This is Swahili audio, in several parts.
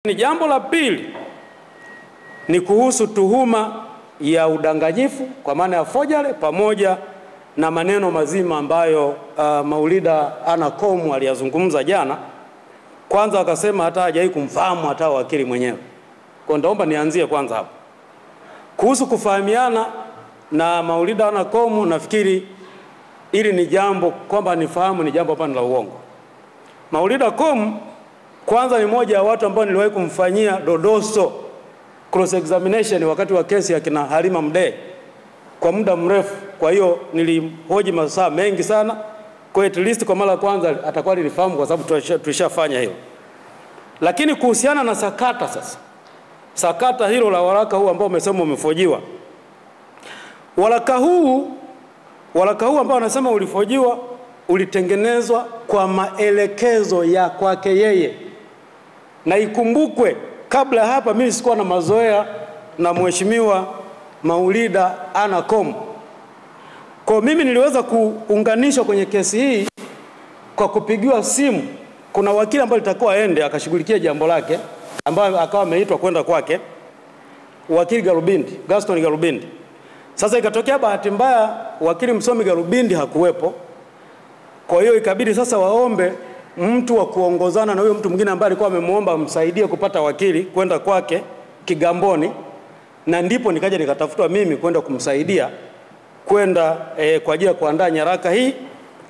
Ni jambo la pili ni kuhusu tuhuma ya udanganyifu kwa maana ya forgery pamoja na maneno mazima ambayo Maulida Anna Komu aliyazungumza jana. Kwanza akasema hata hajawahi kumfahamu hata wakili mwenyewe. Kwa ndaomba nianzie kwanza hapo. Kuhusu kufahamiana na Maulida Anna Komu, nafikiri ili ni jambo kwamba nifahamu ni jambo hapana la uongo. Maulida Komu kwanza ni moja ya watu ambao niliwahi kumfanyia dodoso cross examination wakati wa kesi ya kina Halima Mdee kwa muda mrefu. Kwa hiyo nilimhoji masaa mengi sana. Kwa at least kwa mara kwanza atakuwa nilifahamu kwa sababu tulishafanya hilo. Lakini kuhusiana na sakata sasa. Sakata hilo la waraka huu ambao umesema umefojiwa. Waraka huu ambao anasema ulifojiwa ulitengenezwa kwa maelekezo ya kwake yeye. Na ikumbukwe kabla hapa mimi sikuwa na mazoea na mheshimiwa Maulida Anna Komu. Kwa mimi niliweza kuunganishwa kwenye kesi hii kwa kupigiwa simu. Kuna wakili ambaye alitakuwa aende akashughulikia jambo lake ambaye akawa ameitwa kwenda kwake, wakili Garubindi, Gaston Garubindi. Sasa ikatokea bahati mbaya wakili msomi Garubindi hakuwepo. Kwa hiyo ikabidi sasa waombe mtu wa kuongozana na huyo mtu mwingine ambaye alikuwa amemuomba amsaidie kupata wakili kwenda kwake Kigamboni, na ndipo nikaja nikatafutwa mimi kwenda kumsaidia kwenda kwa ajili ya kuandaa nyaraka hii,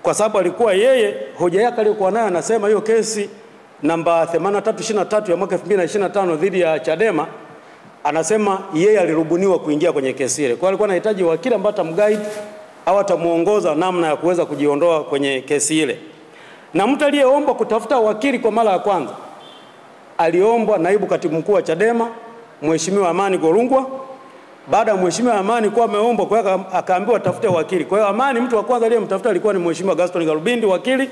kwa sababu alikuwa yeye hoja yake aliyokuwa nayo anasema hiyo kesi namba 8323 ya mwaka 2025 dhidi ya Chadema, anasema yeye alirubuniwa kuingia kwenye kesi ile. Kwa hiyo alikuwa anahitaji wakili ambaye atamguide au atamuongoza namna ya kuweza kujiondoa kwenye kesi ile. Na mtu aliyeomba kutafuta wakili kwa mara ya kwanza aliombwa naibu katibu mkuu wa Chadema Mheshimiwa Amani Golungwa. Baada ya Mheshimiwa Amani kuwa ameomba, kwa hiyo akaambiwa atafute wakili. Kwa hiyo Amani mtu wa kwanza aliyemtafuta alikuwa ni Mheshimiwa Gaston Garubindi wakili.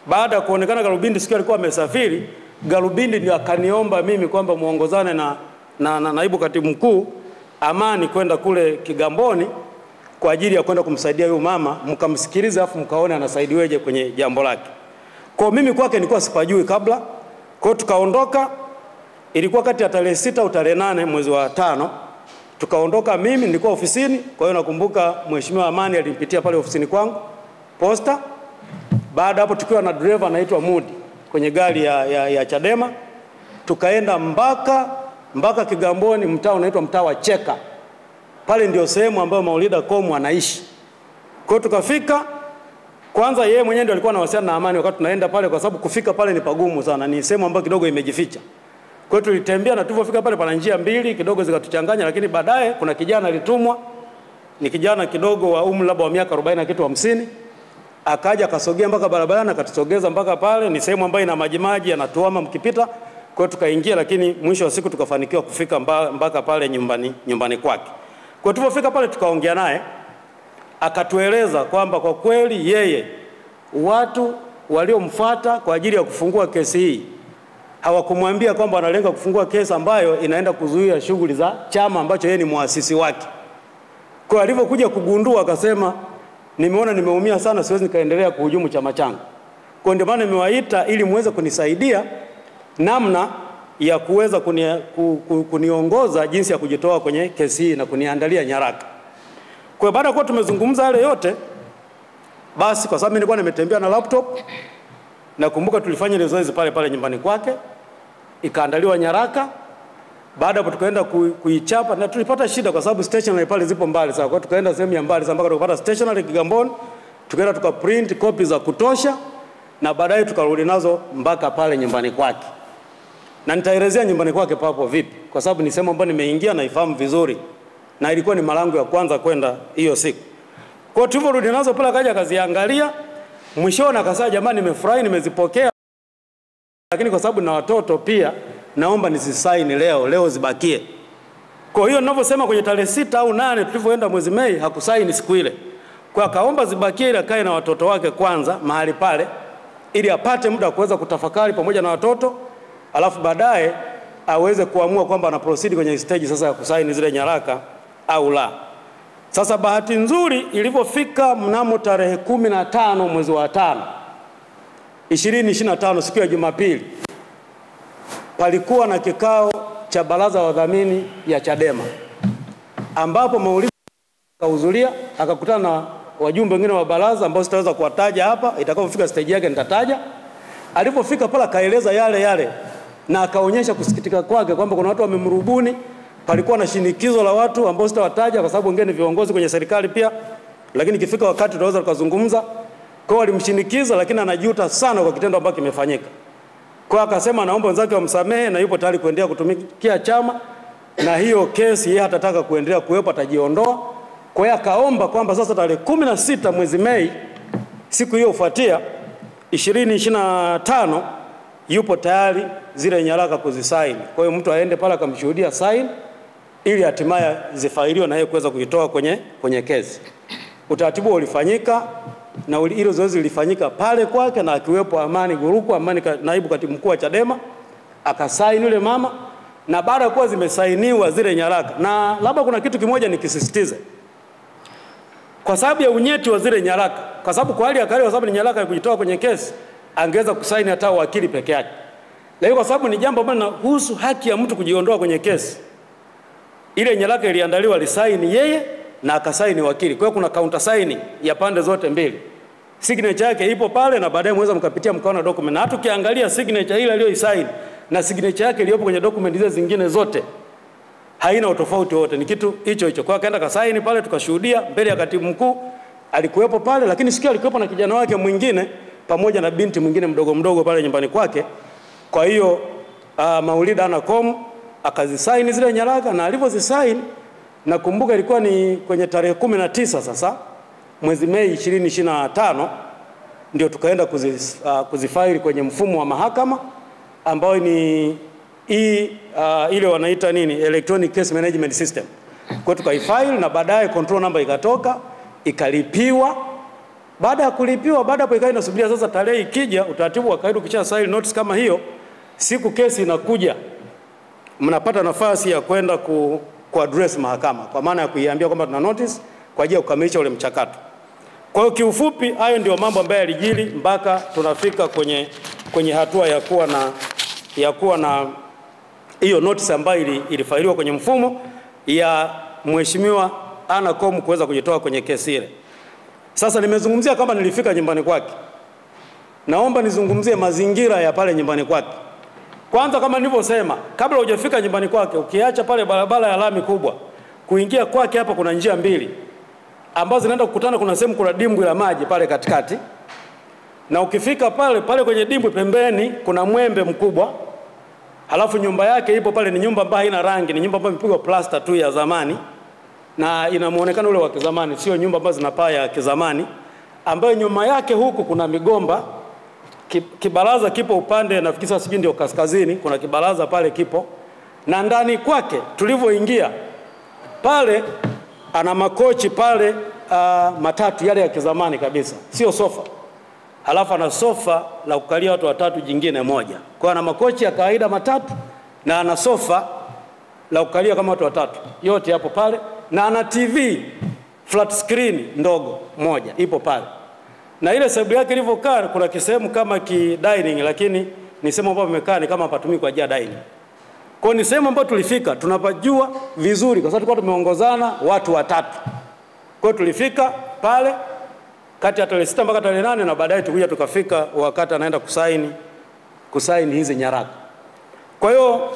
Baada ya kuonekana Garubindi siku alikuwa amesafiri, Garubindi ndio akaniomba mimi kwamba muongozane na naibu katibu mkuu Amani kwenda kule Kigamboni kwa ajili ya kwenda kumsaidia huyo mama, mkamsikilize afu mkaone anasaidiweje kwenye jambo lake. Kwa mimi kwake nilikuwa sipajui kabla. Kwa hiyo tukaondoka, ilikuwa kati ya tarehe 6 au tarehe 8 mwezi wa 5. Tukaondoka, mimi nilikuwa ofisini. Kwa hiyo nakumbuka Mheshimiwa Amani alinipitia pale ofisini kwangu Posta. Baada hapo tukiwa na driver anaitwa Mudi kwenye gari ya Chadema, tukaenda mpaka Kigamboni, mtaa unaitwa mtaa wa Cheka. Pale ndio sehemu ambayo Maulida Komu anaishi. Kwa hiyo tukafika, kwanza yeye mwenyewe ndio alikuwa anawasiliana na Amani wakati tunaenda pale, kwa sababu kufika pale ni pagumu sana, ni sehemu ambayo kidogo imejificha. Kwa hiyo tulitembea, na tulipofika pale pana njia mbili kidogo zikatuchanganya, lakini baadaye kuna kijana alitumwa, ni kijana kidogo wa umri labda wa miaka 40 na kitu 50, akaja akasogea mpaka barabarani akatusogeza mpaka pale. Ni sehemu ambayo ina maji yanatuama mkipita. Kwa hiyo tukaingia, lakini mwisho wa siku tukafanikiwa kufika mpaka pale nyumbani kwake. Kwa tulipofika pale tukaongea naye, akatueleza kwamba kwa kweli yeye watu waliomfuata kwa ajili ya kufungua kesi hii hawakumwambia kwamba analenga kufungua kesi ambayo inaenda kuzuia shughuli za chama ambacho yeye ni muasisi wake. Kwa alivyokuja kugundua akasema, nimeona nimeumia sana, siwezi nikaendelea kuhujumu chama changu. Kwa ndio maana nimewaita ili muweze kunisaidia namna ya kuweza kuniongoza jinsi ya kujitoa kwenye kesi hii na kuniandalia nyaraka. Kwa baada kwa tumezungumza yale yote, basi kwa sababu nilikuwa nimetembea na laptop, nakumbuka tulifanya ile zoezi pale nyumbani kwake, ikaandaliwa nyaraka. Baada hapo tukaenda kuichapa, na tulipata shida kwa sababu stationery pale zipo mbali sana. Kwa tukaenda sehemu ya mbali sana mpaka tukapata stationery Kigamboni, tukaenda tukaprint copy za kutosha, na baadaye tukarudi nazo mpaka pale nyumbani kwake. Na nitaelezea nyumbani kwake papo vipi, kwa sababu ni sehemu ambayo nimeingia na ifahamu vizuri, na ilikuwa ni malango ya kwanza kwenda hiyo siku. Kwa hiyo tuliporudi nazo pale akaja akaziangalia, mwishoni akasema, jamani nimefurahi nimezipokea, lakini kwa sababu na watoto pia naomba nisisaini leo zibakie. Kwa hiyo ninavyosema kwenye tarehe 6 au 8 tulipoenda mwezi Mei hakusaini siku ile. Kwa akaomba zibakie ili akae na watoto wake kwanza mahali pale, ili apate muda kuweza kutafakari pamoja na watoto, alafu baadaye aweze kuamua kwamba ana proceed kwenye stage sasa ya kusaini zile nyaraka au la. Sasa bahati nzuri ilipofika mnamo tarehe 15 mwezi wa 5 2025 siku ya Jumapili, palikuwa na kikao cha baraza la wadhamini ya Chadema, ambapo Maulida akahudhuria, akakutana na wajumbe wengine wa baraza ambao sitaweza kuwataja hapa, itakapofika stage yake nitataja. Alipofika pala kaeleza yale na akaonyesha kusikitika kwake kwamba kuna watu wamemrubuni. Palikuwa na shinikizo la watu ambao sitawataja kwa sababu wengine ni viongozi kwenye serikali pia, lakini ikifika wakati tutaweza tukazungumza. Kwa walimshinikiza, lakini anajuta sana kwa kitendo ambacho kimefanyika. Kwa akasema naomba wenzake wamsamehe na yupo tayari kuendelea kutumikia chama, na hiyo kesi yeye hatataka kuendelea kuwepo, atajiondoa. Kwa hiyo akaomba kwamba sasa tarehe 16 mwezi Mei, siku hiyo ufuatia 2025, yupo tayari zile nyaraka kuzisaini. Kwa hiyo mtu aende pale akamshuhudia sign ili hatimaye zifailiwe na yeye kuweza kuitoa kwenye kesi. Utaratibu ulifanyika na hilo zoezi lilifanyika pale kwake, na akiwepo Amani Guruku, naibu katibu mkuu wa Chadema, akasaini yule mama. Na baada ya kuwa zimesainiwa zile nyaraka, na labda kuna kitu kimoja nikisisitize, kwa sababu ya unyeti wa zile nyaraka, kwa sababu kwa hali ya kawaida, kwa sababu ni nyaraka ya kujitoa kwenye kesi, angeweza kusaini hata wakili peke yake. Lakini kwa sababu ni jambo ambalo linahusu haki ya mtu kujiondoa kwenye kesi, ile nyaraka iliandaliwa lisaini yeye na akasaini wakili. Kwa hiyo kuna counter signing ya pande zote mbili. Signature yake ipo pale, na baadaye mweza mkapitia mkaona document. Na hata ukiangalia signature ile aliyoisaini na signature yake iliyopo kwenye document hizo zingine zote, haina utofauti wote, ni kitu hicho hicho. Kwa hiyo akaenda kasaini pale, tukashuhudia mbele ya katibu mkuu, alikuwepo pale. Lakini sikia alikuwepo na kijana wake mwingine pamoja na binti mwingine mdogo pale nyumbani kwake. Kwa hiyo Maulida Anacom akazisaini zile nyaraka, na alivyozisaini, nakumbuka ilikuwa ni kwenye tarehe 19 sasa mwezi Mei 2025, ndio tukaenda kuzifaili kwenye mfumo wa mahakama ambao ni ile wanaita nini, electronic case management system. Kwa tukaifaili, na baadaye control number ikatoka, ikalipiwa. Baada ya kulipiwa, baada hapo ikawa inasubiria sasa tarehe ikija, utaratibu wa kawaida ukisha sign notice kama hiyo, siku kesi inakuja, mnapata nafasi ya kwenda address mahakama, kwa maana ya kuiambia kwamba tuna notice kwa ajili ya kukamilisha ule mchakato. Kwa hiyo kiufupi, hayo ndio mambo ambayo yalijiri mpaka tunafika kwenye hatua ya kuwa na hiyo notice ambayo ilifailiwa kwenye mfumo ya Mheshimiwa Anacom kuweza kujitoa kwenye kesi ile. Sasa nimezungumzia kama nilifika nyumbani kwake. Naomba nizungumzie mazingira ya pale nyumbani kwake. Kwanza, kama nilivyosema, kabla hujafika nyumbani kwake, ukiacha pale barabara ya lami kubwa, kuingia kwake hapa kuna njia mbili ambazo zinaenda kukutana. Kuna sehemu kuna dimbwi la maji pale katikati, na ukifika pale kwenye dimbwi pembeni kuna mwembe mkubwa. Halafu nyumba yake ipo pale, ni nyumba ambayo haina rangi, ni nyumba ambayo imepigwa plaster tu ya zamani, na ina muonekano ule wa kizamani, sio nyumba ambazo zina paa ya kizamani, ambayo nyuma yake huku kuna migomba. Kibaraza kipo upande, nafikiri sasa sijui ndio kaskazini, kuna kibaraza pale kipo. Na ndani kwake tulivyoingia pale, ana makochi pale matatu yale ya kizamani kabisa, sio sofa. Halafu ana sofa la kukalia watu watatu jingine moja. Kwa ana makochi ya kawaida matatu, na ana sofa la kukalia kama watu watatu, yote hapo pale. Na ana TV flat screen ndogo moja ipo pale. Na ile sebule yake ilivyokaa, kuna kisehemu kama dining, lakini ni sehemu ambayo imekaa ni kama patumii kwa ajili ya dining. Kwa ni sehemu ambayo tulifika tunapajua vizuri, kwa sababu tulikuwa tumeongozana watu watatu. Kwa tulifika pale kati ya tarehe 6 mpaka tarehe 8, na baadaye tukuja tukafika wakati anaenda kusaini hizi nyaraka. Kwa hiyo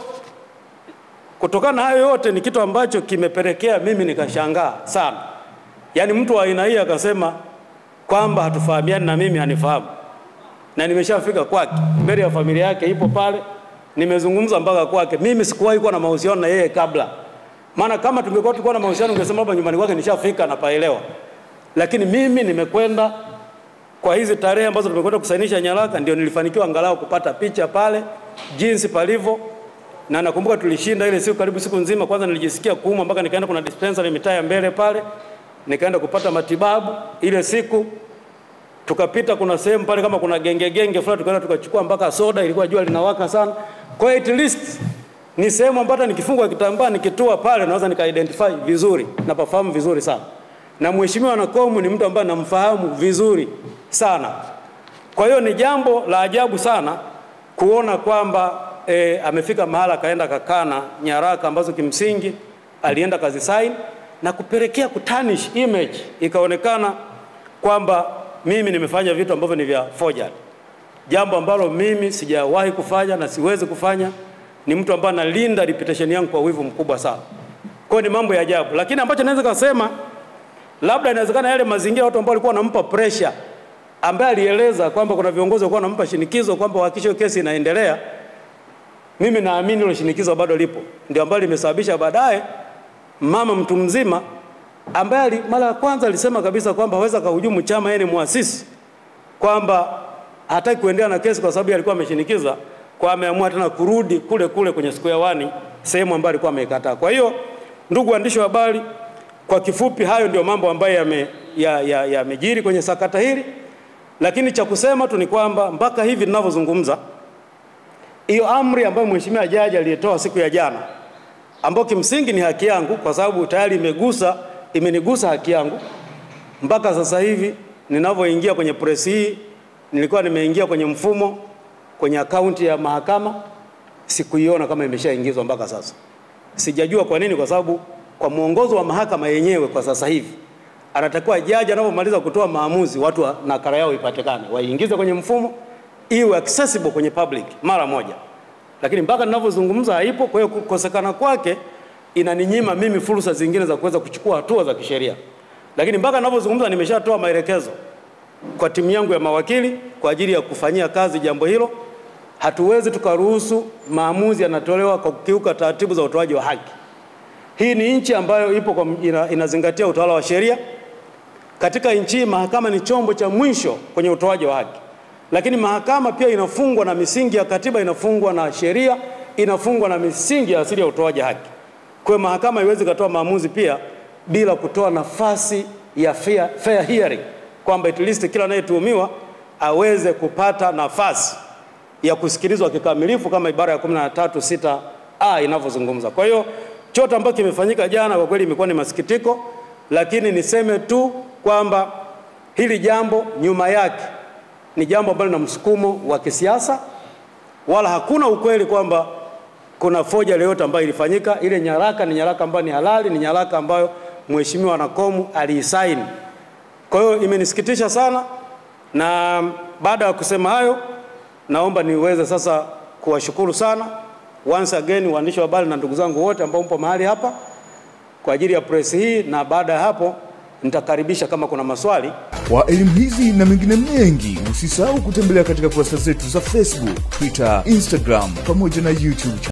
kutokana na hayo yote, ni kitu ambacho kimepelekea mimi nikashangaa sana. Yaani mtu wa aina hii akasema kwamba hatufahamiani na mimi hanifahamu. Na nimeshafika kwake, mbele ya familia yake ipo pale, nimezungumza mpaka kwake. Mimi sikuwahi kuwa na mahusiano na yeye kabla. Maana kama tulikuwa na mahusiano, ungesema hapa nyumbani kwake nishafika na paelewa. Lakini mimi nimekwenda kwa hizi tarehe ambazo tumekwenda kusainisha nyaraka, ndio nilifanikiwa angalau kupata picha pale jinsi palivyo. Na nakumbuka tulishinda ile siku karibu siku nzima. Kwanza nilijisikia kuuma mpaka nikaenda kuna dispensary mitaa ya mbele pale, nikaenda kupata matibabu. Ile siku tukapita kuna sehemu pale kama kuna genge fulani, tukaenda tukachukua mpaka soda, ilikuwa jua linawaka sana. Kwa at least ni sehemu ambayo nikifungwa kitambaa nikitua pale naweza nika-identify vizuri na pafahamu vizuri sana. Na Mheshimiwa Anacom ni mtu ambaye namfahamu vizuri sana. Kwa hiyo ni jambo la ajabu sana kuona kwamba amefika mahala kaenda kakana nyaraka ambazo kimsingi alienda kazi sign na kupelekea kutanish image, ikaonekana kwamba mimi nimefanya vitu ambavyo ni vya forgery, jambo ambalo mimi sijawahi kufanya na siwezi kufanya. Ni mtu ambaye analinda reputation yangu kwa wivu mkubwa sana. Kwa ni mambo ya ajabu, lakini ambacho naweza kusema labda inawezekana yale mazingira watu ambao walikuwa wanampa pressure, ambaye alieleza kwamba kuna viongozi walikuwa wanampa shinikizo kwamba hakikisho kesi inaendelea. Mimi naamini hilo shinikizo bado lipo, ndio ambalo limesababisha baadaye mama mtu mzima ambaye mara ya kwanza alisema kabisa kwamba haweza kuhujumu chama, yeye ni muasisi, kwamba hataki kuendelea na kesi kwa sababu alikuwa ameshinikiza, kwa ameamua tena kurudi kule kule kwenye square one, sehemu ambayo alikuwa amekataa. Kwa hiyo ndugu waandishi wa habari, kwa kifupi hayo ndio mambo ambayo yamejiri kwenye sakata hili. Lakini cha kusema tu ni kwamba mpaka hivi ninavyozungumza, hiyo amri ambayo mheshimiwa jaji aliyetoa siku ya jana, ambayo kimsingi ni haki yangu kwa sababu tayari imenigusa haki yangu, mpaka sasa hivi ninavyoingia kwenye press hii, nilikuwa nimeingia kwenye mfumo kwenye akaunti ya mahakama, sikuiona kama imeshaingizwa mpaka sasa. Sijajua kwa nini, kwa sababu kwa muongozo wa mahakama yenyewe kwa sasa hivi anatakiwa jaji anapomaliza kutoa maamuzi watu nakala yao ipatikane, waingize kwenye mfumo, iwe accessible kwenye public mara moja. Lakini mpaka ninavyozungumza haipo. Kwa hiyo kukosekana kwake inaninyima mimi fursa zingine za kuweza kuchukua hatua za kisheria. Lakini mpaka ninavyozungumza nimeshatoa maelekezo kwa timu yangu ya mawakili kwa ajili ya kufanyia kazi jambo hilo. Hatuwezi tukaruhusu maamuzi yanatolewa kwa kukiuka taratibu za utoaji wa haki. Hii ni nchi ambayo ipo inazingatia utawala wa sheria. Katika nchi mahakama ni chombo cha mwisho kwenye utoaji wa haki. Lakini mahakama pia inafungwa na misingi ya katiba, inafungwa na sheria, inafungwa na misingi ya asili ya utoaji haki. Kwa hiyo mahakama haiwezi kutoa maamuzi pia bila kutoa nafasi ya fair hearing, kwamba at least kila anayetuhumiwa aweze kupata nafasi ya kusikilizwa kikamilifu kama ibara ya 13(6)(a) inavyozungumza. Kwa hiyo chote ambacho kimefanyika jana kwa kweli imekuwa ni masikitiko, lakini niseme tu kwamba hili jambo nyuma yake ni jambo ambalo lina msukumo wa kisiasa, wala hakuna ukweli kwamba kuna forgery yoyote ambayo ilifanyika. Ile nyaraka ni nyaraka ambayo ni halali, ni nyaraka ambayo mheshimiwa Nakomu aliisaini. Kwa hiyo imenisikitisha sana, na baada ya kusema hayo naomba niweze sasa kuwashukuru sana once again waandishi wa habari na ndugu zangu wote ambao mpo mahali hapa kwa ajili ya press hii, na baada ya hapo nitakaribisha kama kuna maswali. Kwa elimu hizi na mengine mengi, usisahau kutembelea katika kurasa zetu za Facebook, Twitter, Instagram pamoja na YouTube.